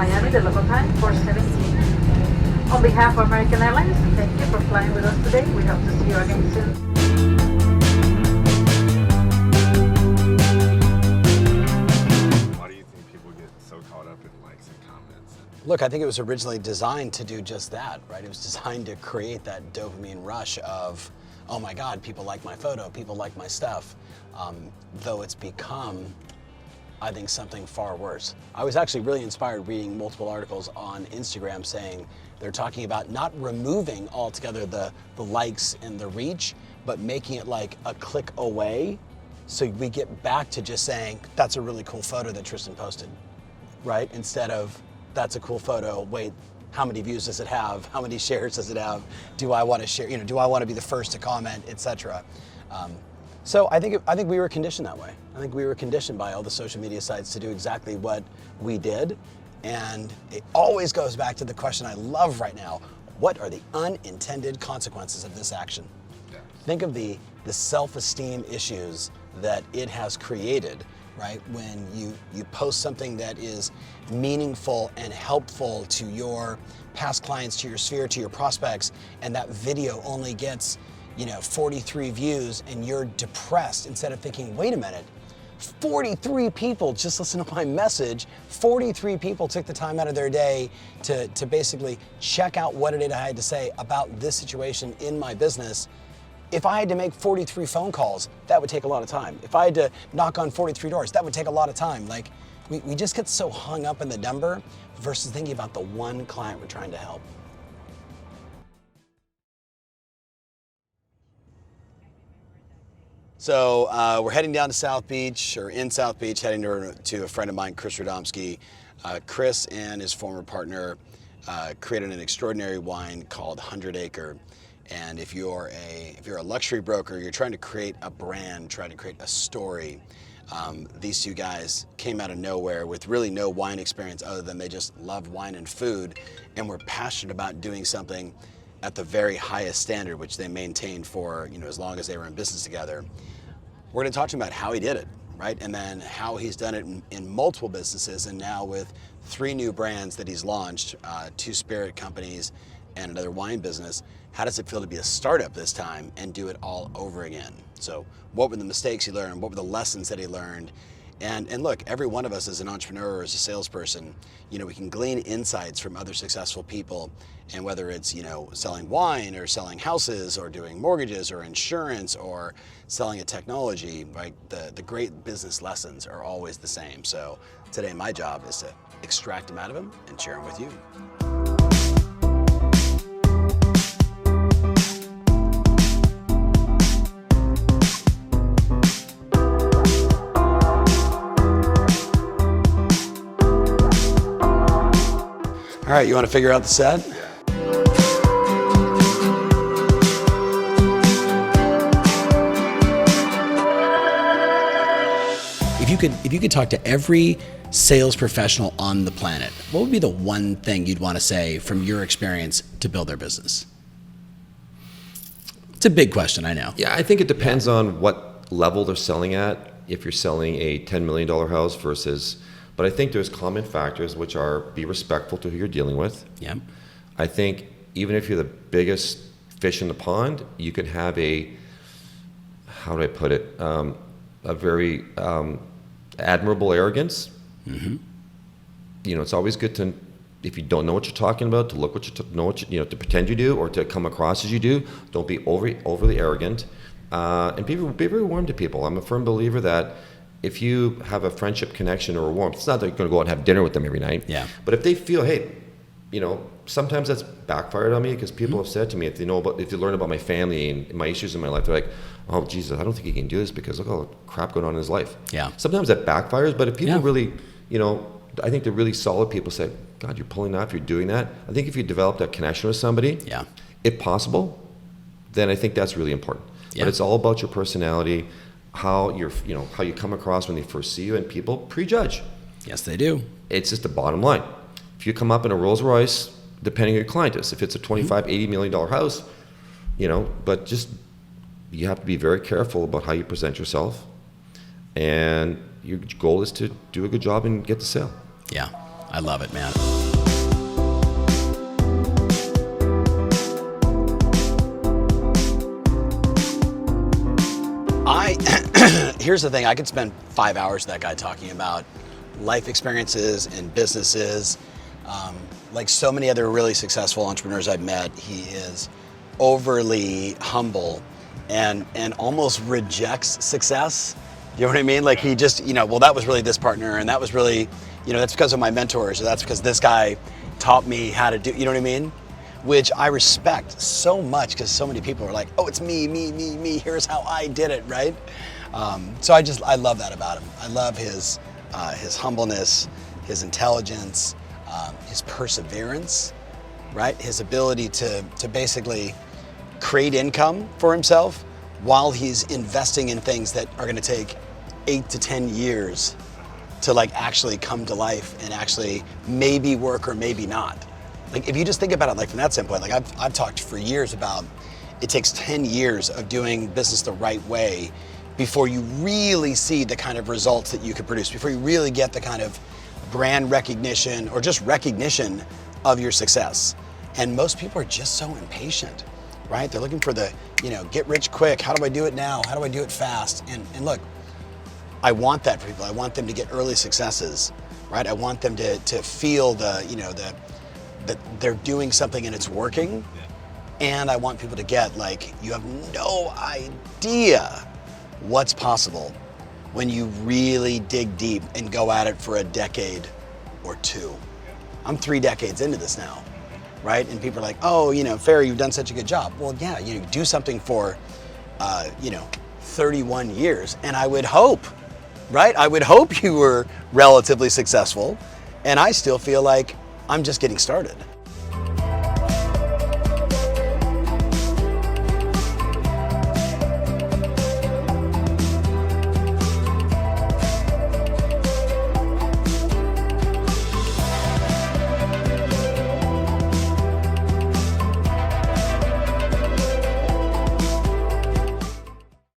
Miami, the local time, 4:17. On behalf of American Airlines, thank you for flying with us today. We hope to see you again soon. Why do you think people get so caught up in likes and comments? Look, I think it was originally designed to do just that, right? It was designed to create that dopamine rush of, oh my God, people like my photo, people like my stuff. Though it's become, I think, something far worse. I was actually really inspired reading multiple articles on Instagram saying they're talking about not removing altogether the likes and the reach, but making it like a click away. So we get back to just saying, that's a really cool photo that Tristan posted, right? Instead of, that's a cool photo, wait, how many views does it have? How many shares does it have? Do I want to share, do I want to be the first to comment, etc. So I think we were conditioned that way. I think we were conditioned by all the social media sites to do exactly what we did. And it always goes back to the question I love right now. What are the unintended consequences of this action? Yeah. Think of the self-esteem issues that it has created, right? When you post something that is meaningful and helpful to your past clients, to your sphere, to your prospects, and that video only gets 43 views and you're depressed instead of thinking, wait a minute, 43 people just listened to my message. 43 people took the time out of their day to basically check out what it is I had to say about this situation in my business. If I had to make 43 phone calls, that would take a lot of time. If I had to knock on 43 doors, that would take a lot of time. Like, we just get so hung up in the number versus thinking about the one client we're trying to help. So we're heading down to South Beach, or in South Beach, heading to a friend of mine, Chris Radomski. Chris and his former partner created an extraordinary wine called 100 Acre. And if you're a luxury broker, you're trying to create a brand, trying to create a story. These two guys came out of nowhere with really no wine experience other than they just loved wine and food and were passionate about doing something at the very highest standard, which they maintained for as long as they were in business together. We're going to talk to him about how he did it, right? And then how he's done it in multiple businesses, and now with 3 new brands that he's launched, 2 spirit companies and another wine business. How does it feel to be a startup this time and do it all over again? So what were the mistakes he learned? What were the lessons that he learned? And look, every one of us as an entrepreneur or as a salesperson, we can glean insights from other successful people. And whether it's, selling wine or selling houses or doing mortgages or insurance or selling a technology, right? The great business lessons are always the same. So today my job is to extract them out of him and share them with you. All right, you want to figure out the set? If you could talk to every sales professional on the planet, what would be the one thing you'd want to say from your experience to build their business? It's a big question, I know. Yeah, I think it depends on what level they're selling at. If you're selling a $10 million house versus, but I think there's common factors, which are be respectful to who you're dealing with. Yeah. I think even if you're the biggest fish in the pond, you can have a, how do I put it, a very admirable arrogance. Mm-hmm. It's always good to, if you don't know what you're talking about, to look what you know what you, to pretend you do or to come across as you do. Don't be overly arrogant, and be very warm to people. I'm a firm believer that if you have a friendship connection or a warmth, it's not that you're going to go out and have dinner with them every night. Yeah. But if they feel, hey, sometimes that's backfired on me because people have said to me, if they learn about my family and my issues in my life, they're like, oh, Jesus, I don't think he can do this because look all the crap going on in his life. Yeah. Sometimes that backfires, but if people really, I think the really solid people say, God, you're pulling off, you're doing that. I think if you develop that connection with somebody, if possible, then I think that's really important. Yeah. But it's all about your personality, how you come across when they first see you, and people prejudge. Yes, they do. It's just the bottom line. If you come up in a Rolls Royce, depending on your client is, if it's a $25, $80 million house, but just, you have to be very careful about how you present yourself, and your goal is to do a good job and get the sale. Yeah. I love it, man. Here's the thing, I could spend 5 hours with that guy talking about life experiences and businesses. Like so many other really successful entrepreneurs I've met, he is overly humble and almost rejects success. You know what I mean? Like he just, well, that was really this partner, and that was really, that's because of my mentors, or that's because this guy taught me how to do, you know what I mean? Which I respect so much, because so many people are like, oh, it's me, here's how I did it, right? So I love that about him. I love his humbleness, his intelligence, his perseverance, right? His ability to basically create income for himself while he's investing in things that are gonna take 8 to 10 years to like actually come to life and actually maybe work or maybe not. Like if you just think about it like from that standpoint, like I've talked for years about it takes 10 years of doing business the right way before you really see the kind of results that you could produce, before you really get the kind of brand recognition or just recognition of your success. And most people are just so impatient, right? They're looking for the, get rich quick. How do I do it now? How do I do it fast? And look, I want that for people. I want them to get early successes, right? I want them to feel that they're doing something and it's working. And I want people to get like, you have no idea what's possible when you really dig deep and go at it for a decade or two. I'm 3 decades into this now, right? And people are like, oh, Ferry, you've done such a good job. Well, yeah, do something for, 31 years. And I would hope, right? I would hope you were relatively successful. And I still feel like I'm just getting started.